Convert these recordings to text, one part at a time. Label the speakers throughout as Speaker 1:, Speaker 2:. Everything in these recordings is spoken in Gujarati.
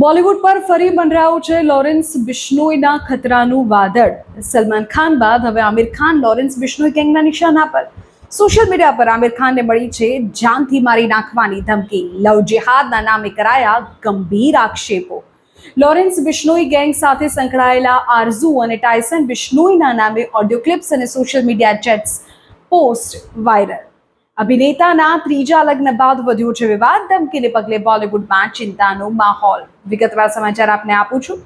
Speaker 1: બોલિવૂડ પર ફરી મંડરાયું છે લોરેન્સ બિશ્નોઈના ખતરાનું વાદળ. સલમાન ખાન બાદ હવે આમિર ખાન લોરેન્સ બિશ્નોઈ ગેંગના નિશાના પર. સોશિયલ મીડિયા પર આમિર ખાનને મળી છે જાનથી મારી નાખવાની ધમકી. લવ જેહાદના નામે કરાયા ગંભીર આક્ષેપો. લોરેન્સ બિશ્નોઈ ગેંગ સાથે સંકળાયેલા આરઝુ અને ટાયસન બિશ્નોઈના નામે ઓડિયો ક્લિપ્સ અને social media chats post viral. અભિનેતાના ત્રીજા લગ્ન બાદ વધ્યો છે વિવાદ. ધમકીને પગલે બોલિવૂડમાં ચિંતાનો માહોલ. વિગતવાર સમાચાર આપને આપું છું.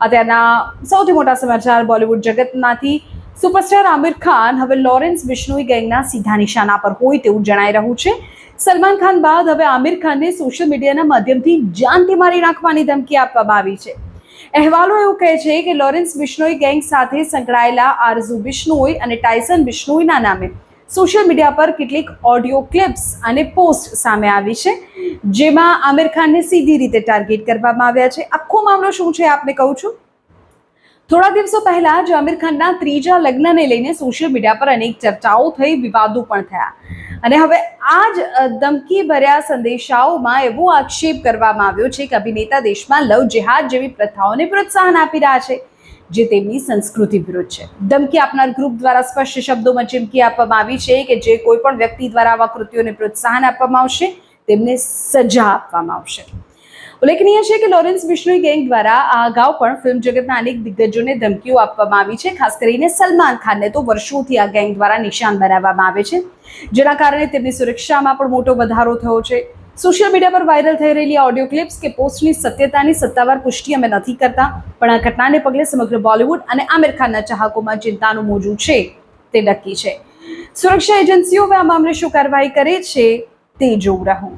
Speaker 1: અત્યારના સૌથી મોટા સમાચાર બોલિવૂડ જગતમાંથી સુપરસ્ટાર આમિર ખાન હવે લોરેન્સ બિશ્નોઈ ગેંગના સીધા નિશાના પર હોય તેવું જણાઈ રહ્યું છે. સલમાન ખાન બાદ હવે આમિર ખાનને સોશિયલ મીડિયાના માધ્યમથી જાનથી મારી નાખવાની ધમકી આપવામાં આવી છે. અહેવાલો એવું કહે છે કે લોરેન્સ બિશ્નોઈ ગેંગ સાથે સંકળાયેલા આરઝુ બિશ્નોઈ અને ટાયસન બિશ્નોઈના નામે સોશિયલ મીડિયા પર કેટલીક ઓડિયો ક્લિપ્સ અને પોસ્ટ સામે આવી છે, જેમાં આમિર ખાનને સીધી રીતે ટાર્ગેટ કરવામાં આવ્યા છે. આખો મામલો શું છે આપને કહું છું. થોડા દિવસો પહેલા જ આમિર ખાનના ત્રીજા લગ્નને લઈને સોશિયલ મીડિયા પર અનેક ચર્ચાઓ થઈ, વિવાદો પણ થયા અને હવે આ જ ધમકી ભર્યા સંદેશાઓમાં એવો આક્ષેપ કરવામાં આવ્યો છે કે અભિનેતા દેશમાં લવ જેહાદ જેવી પ્રથાઓને પ્રોત્સાહન આપી રહ્યા છે, જે તેમની સંસ્કૃતિ વિરુદ્ધ છે. ધમકી આપનાર ગ્રુપ દ્વારા સ્પષ્ટ શબ્દોમાં ચીમકી આપવામાં આવી છે કે જે કોઈ પણ વ્યક્તિ દ્વારા આવા કૃત્યોને પ્રોત્સાહન આપવામાં આવશે તેમને સજા આપવામાં આવશે. ઉલ્લેખનીય છે કે લોરેન્સ બિશ્નોઈ ગેંગ દ્વારા આ અગાઉ પણ ફિલ્મ જગતના અનેક દિગ્ગજોને ધમકીઓ આપવામાં આવી છે. ખાસ કરીને સલમાન ખાનને તો વર્ષોથી આ ગેંગ દ્વારા નિશાન બનાવવામાં આવે છે, જેના કારણે તેમની સુરક્ષામાં પણ મોટો વધારો થયો છે. સોશિયલ મીડિયા પર વાયરલ થઈ રહેલી ઓડિયો ક્લિપ્સ કે પોસ્ટની સત્યતાની સત્તાવાર પુષ્ટિ અમે નથી કરતા, પણ આ ઘટનાને પગલે સમગ્ર બોલિવૂડ અને આમિર ખાનના ચાહકોમાં ચિંતાનું મોજું છે તે નક્કી છે. સુરક્ષા એજન્સીઓ આ મામલે શું કાર્યવાહી કરે છે તે જોવું રહ્યું.